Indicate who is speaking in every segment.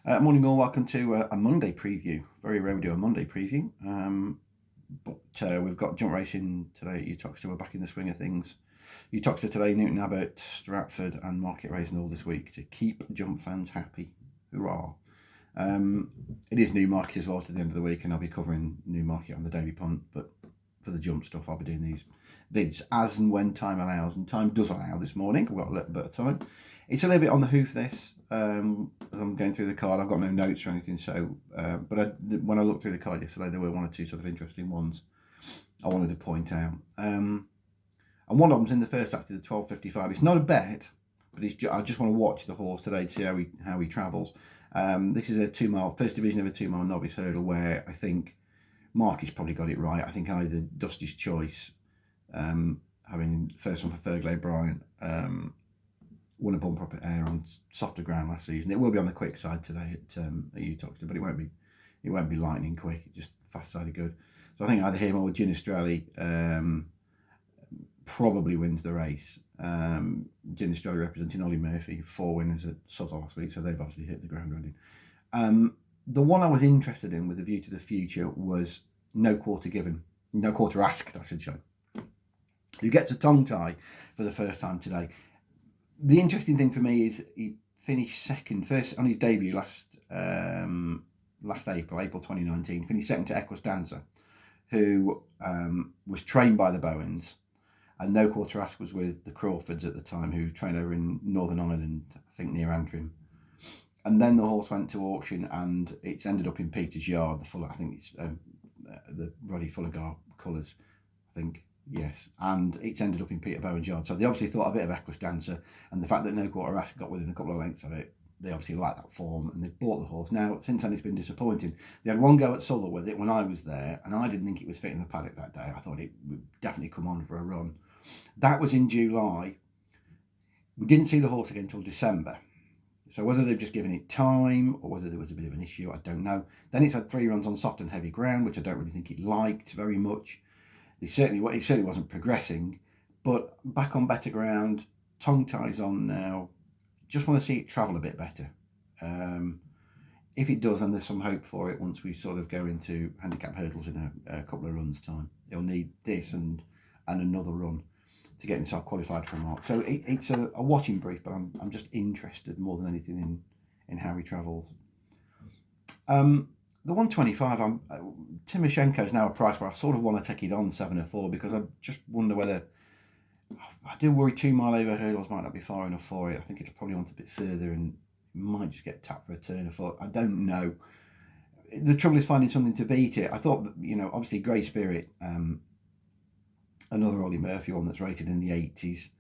Speaker 1: Morning all, welcome to a Monday preview. Very rare we do a Monday preview. But we've got jump racing today at Uttoxeter. We're back in the swing of things. Uttoxeter today, Newton Abbot, Stratford and Market Raising all this week to keep jump fans happy. Hurrah. It is Newmarket as well to the end of the week, and I'll be covering Newmarket on the Daily Punt, but for the jump stuff I'll be doing these vids as and when time allows, and time does allow this morning. We've got a little bit of time. It's a little bit on the hoof this, as I'm going through the card. I've got no notes or anything, so when I looked through the card yesterday, there were one or two sort of interesting ones I wanted to point out. And one of them's in the first act of the 12.55. It's not a bet, but I just want to watch the horse today to see how he travels. This is a 2 mile, first division of a 2 mile novice hurdle where I think Mark has probably got it right. I think either Dusty's Choice, having first one for Fergal O'Brien, won a bumper up at air on softer ground last season. It will be on the quick side today at Uttoxeter, but it won't be lightning quick. It's just fast sided good. So I think either him or Ginistrelli probably wins the race. Ginistrelli representing Ollie Murphy, 4 winners at Southall last week, so they've obviously hit the ground running. The one I was interested in with a view to the future was No Quarter Asked, I should say. Who gets a tongue tie for the first time today. The interesting thing for me is he finished second, first on his debut last April 2019, finished second to Equistanza, who was trained by the Bowens, and No Quarter Asked was with the Crawfords at the time, who trained over in Northern Ireland, I think near Antrim. And then the horse went to auction, and it's ended up in Peter's Yard. I think it's the Roddy Fullergar colours, I think. Yes, and it's ended up in Peter Bowen's yard. So they obviously thought a bit of Equistanza, and the fact that No Quarter Asked got within a couple of lengths of it, they obviously like that form, and they've bought the horse. Now, since then, it's been disappointing. They had one go at Southall with it when I was there, and I didn't think it was fitting the paddock that day. I thought it would definitely come on for a run. That was in July. We didn't see the horse again until December. So whether they've just given it time or whether there was a bit of an issue, I don't know. Then it's had 3 runs on soft and heavy ground, which I don't really think it liked very much. It certainly wasn't progressing, but back on better ground, tongue ties on now. Just want to see it travel a bit better. If it does, then there's some hope for it once we sort of go into handicap hurdles in a couple of runs' time. He'll need this and another run to get himself qualified for a mark. So it's a watching brief, but I'm just interested more than anything in how he travels. The 125, Timoshenko's now a price where I sort of want to take it on 7 or 4, because I just wonder whether, I do worry 2 mile over hurdles might not be far enough for it. I think it'll probably want a bit further and might just get tapped for a turn of foot. I don't know. The trouble is finding something to beat it. I thought that, obviously Grey Spirit, another Ollie Murphy one that's rated in the 80s.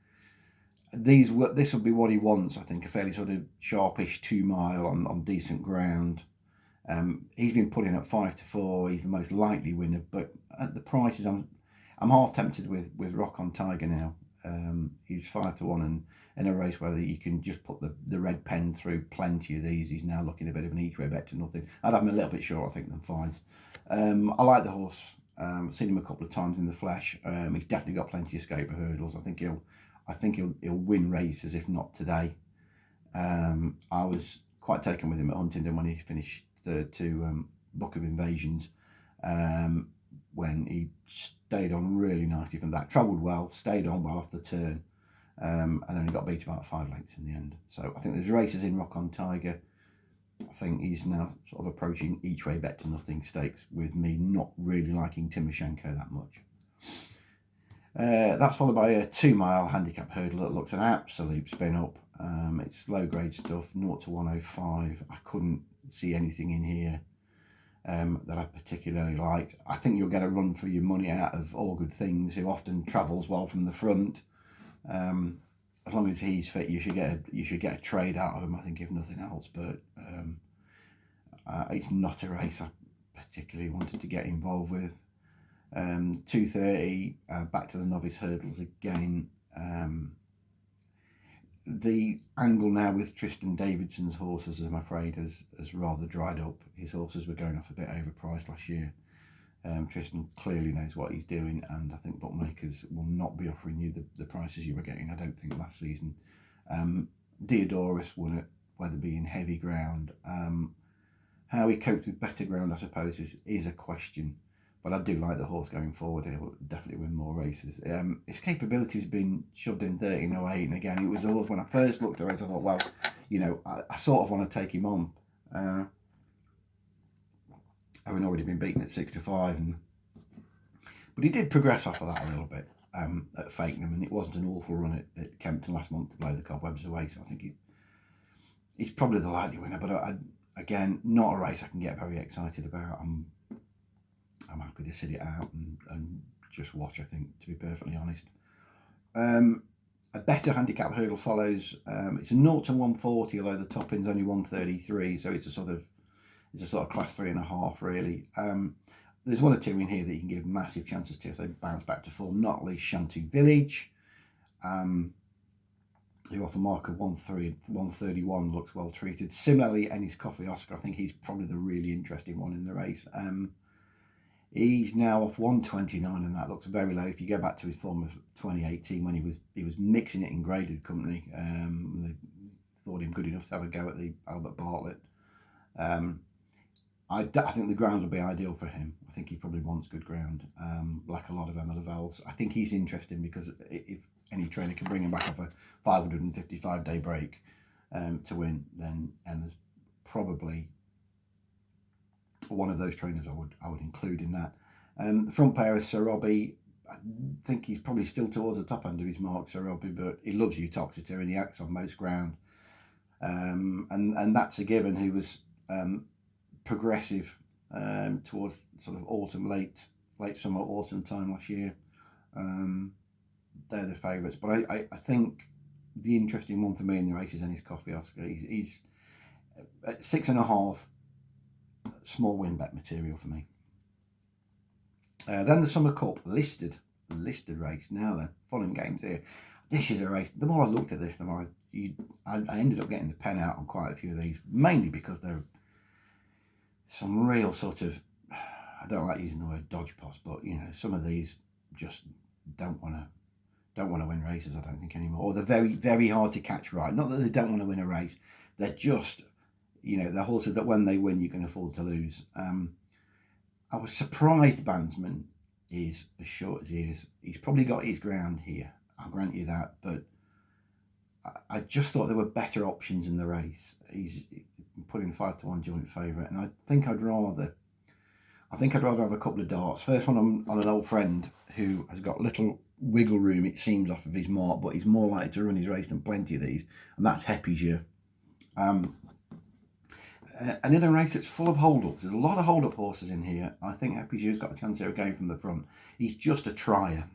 Speaker 1: This will be what he wants, I think, a fairly sort of sharpish 2 mile on decent ground. He's been putting up 5 to 4. He's the most likely winner, but at the prices, I'm half tempted with Rock on Tiger now. He's 5 to 1, and in a race where you can just put the red pen through plenty of these, he's now looking a bit of an each way bet to nothing. I'd have him a little bit short, I think, than 5s. I like the horse. I've seen him a couple of times in the flesh. He's definitely got plenty of scope for hurdles. I think he'll win races, if not today. I was quite taken with him at Huntingdon when he finished to Book of Invasions, when he stayed on really nicely from that, travelled well, stayed on well off the turn, and only got beat about 5 lengths in the end. So I think there's races in Rock on Tiger. I think he's now sort of approaching each way bet to nothing stakes, with me not really liking Timoshenko that much. That's followed by a 2 mile handicap hurdle that looks an absolute spin up. It's low grade stuff, 0 to 105. I couldn't see anything in here that I particularly liked. I think you'll get a run for your money out of All Good Things, who often travels well from the front. As long as he's fit, you should get a trade out of him, I think, if nothing else. But it's not a race I particularly wanted to get involved with. 2:30, back to the novice hurdles again. The angle now with Tristan Davidson's horses, I'm afraid, has rather dried up. His horses were going off a bit overpriced last year. Tristan clearly knows what he's doing, and I think bookmakers will not be offering you the prices you were getting, I don't think, last season. Diodorus won at whether it be in heavy ground. How he copes with better ground, I suppose, is a question. But I do like the horse going forward. He'll definitely win more races. His capabilities have been shoved in 13:08, and again, it was always, when I first looked at it, I thought, well, you know, I sort of want to take him on. Having already been beaten at 6-5, but he did progress off of that a little bit at Fakenham, and it wasn't an awful run at Kempton last month to blow the cobwebs away. So I think he's probably the likely winner. But again, not a race I can get very excited about. I'm happy to sit it out and just watch, I think, to be perfectly honest. A better handicap hurdle follows. It's a 0-140, although the top end's only 133, so it's a sort of class 3.5 really. There's one or two in here that you can give massive chances to if they bounce back to form, not least Shanty Village, who off a mark of 131 looks well treated. Similarly, Ennis Coffee Oscar, I think he's probably the really interesting one in the race. He's now off 129, and that looks very low. If you go back to his form of 2018, when he was mixing it in graded company, they thought him good enough to have a go at the Albert Bartlett. I think the ground will be ideal for him. I think he probably wants good ground, like a lot of Emma Lavelles. I think he's interesting because if any trainer can bring him back off a 555-day break to win, then Emma's probably one of those trainers I would include in that. The front pair is Sir Robbie. I think he's probably still towards the top end of his mark, Sir Robbie, but he loves Uttoxeter and he acts on most ground. And that's a given, who was progressive towards sort of autumn, late summer, autumn time last year. They're the favourites, but I think the interesting one for me in the race is Ennis Coffee Oscar. He's at 6.5, small win bet material for me. Then the Summer Cup listed race. Now then, following games here. This is a race. The more I looked at this, the more I ended up getting the pen out on quite a few of these, mainly because they're some real sort of, I don't like using the word dodge pots, but you know, some of these just don't want to win races, I don't think, anymore. Or they're very, very hard to catch right. Not that they don't want to win a race, they're just, you know, they're horses that when they win you can afford to lose. I was surprised Bandsman is as short as he is. He's probably got his ground here, I'll grant you that, but I just thought there were better options in the race. He's put in 5-1 joint favourite, and I think I'd rather have a couple of darts. First one on an old friend who has got little wiggle room, it seems, off of his mark, but he's more likely to run his race than plenty of these, and that's Heppiger. And in a race that's full of hold-ups, there's a lot of hold-up horses in here. I think Heppiger's got a chance here of going from the front. He's just a trier,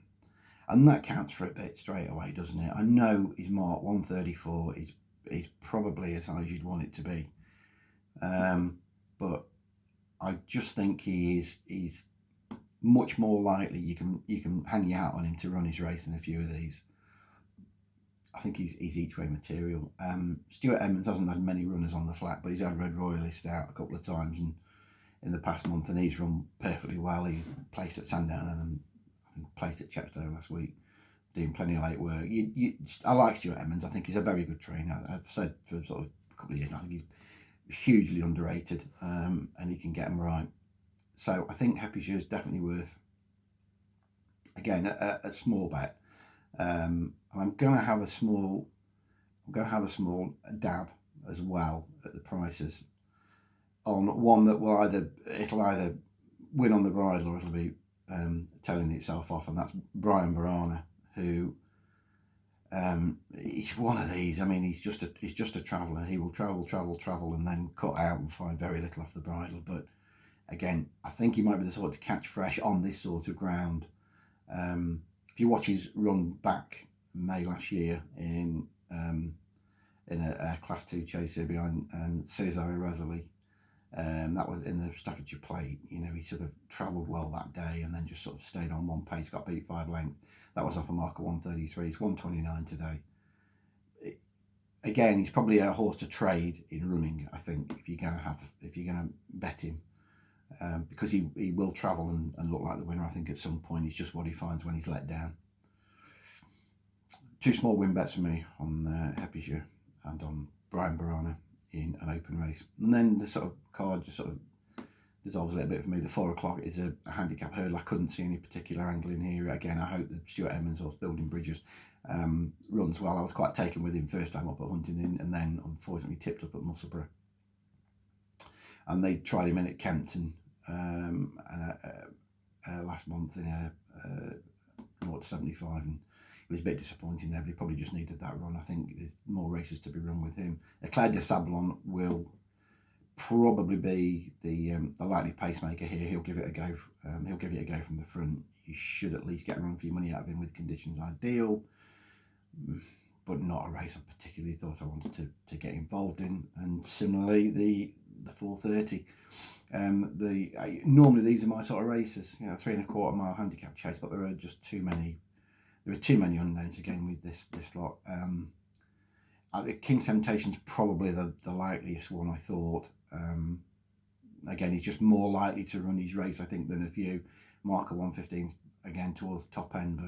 Speaker 1: and that counts for a bit straight away, doesn't it? I know his mark 134 is probably as high as you'd want it to be, but I just think he's much more likely you can hang your hat on him to run his race than a few of these. I think he's each way material. Stuart Edmonds hasn't had many runners on the flat, but he's had Red Royalist out a couple of times and in the past month, and he's run perfectly well. He placed at Sandown and then I think placed at Chepstow last week, doing plenty of late work. I like Stuart Edmonds. I think he's a very good trainer. I've said for sort of a couple of years now, I think he's hugely underrated, and he can get them right. So I think Heppiger is definitely worth, again, a small bet. And I'm gonna have a small dab as well at the prices on one that will either win on the bridle or it'll be tailing itself off, and that's Brian Barana, who he's one of these. I mean, he's just a traveller. He will travel and then cut out and find very little off the bridle. But again, I think he might be the sort to catch fresh on this sort of ground. If you watch his run back May last year in a Class 2 chaser behind Cesar Razali, that was in the Staffordshire Plate. You know, he sort of travelled well that day and then just sort of stayed on one pace, got beat 5 lengths. That was off a mark of 133. It's 129 today. Again, he's probably a horse to trade in running, I think, if you're gonna bet him. Because he will travel and look like the winner, I think, at some point. It's just what he finds when he's let down. 2 small win bets for me on Heppiger and on Brian Barana. in an open race. And then the sort of card just sort of dissolves a little bit for me. The 4 o'clock is a handicap hurdle. I couldn't see any particular angle in here. Again, I hope that Stuart Emmons or Building Bridges runs well. I was quite taken with him first time up at Huntingdon, and then unfortunately tipped up at Musselburgh. And they tried him in at Kempton last month in a 0-75, and it was a bit disappointing there, but he probably just needed that run. I think there's more races to be run with him. Eclair de Sablon will probably be the likely pacemaker here. He'll give it a go. He'll give it a go from the front. You should at least get a run for your money out of him with conditions ideal, but not a race I particularly thought I wanted to get involved in. And similarly, the 4:30. Normally these are my sort of races, 3.25 mile handicap chase, but there are just too many. There are too many unknowns again with this lot. I think King's Temptation's probably the likeliest one, I thought. Again, he's just more likely to run his race, I think, than a few. Marker 115 again towards the top end,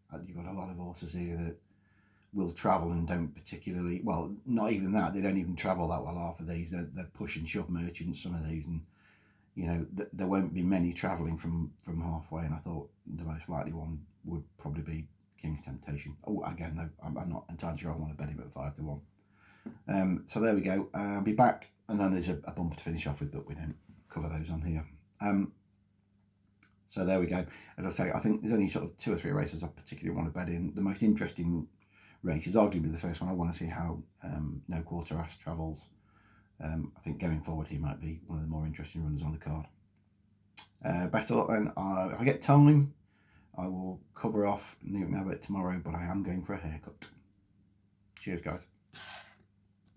Speaker 1: but you've got a lot of horses here that will travel and don't particularly, well, not even that, they don't even travel that well half of these. They're push and shove merchants, some of these, and there won't be many travelling from halfway, and I thought the most likely one would probably be King's Temptation. Oh, again, no, I'm not entirely sure I want to bet him at 5-1. So there we go. I'll be back, and then there's a bumper to finish off with, but we don't cover those on here. So there we go. As I say, I think there's only sort of 2 or 3 races I particularly want to bet in. The most interesting race is arguably the first one. I want to see how No Quarter Ass travels. I think going forward he might be one of the more interesting runners on the card. Best of luck then. If I get time, I will cover off Newton Abbott tomorrow, but I am going for a haircut. Cheers, guys.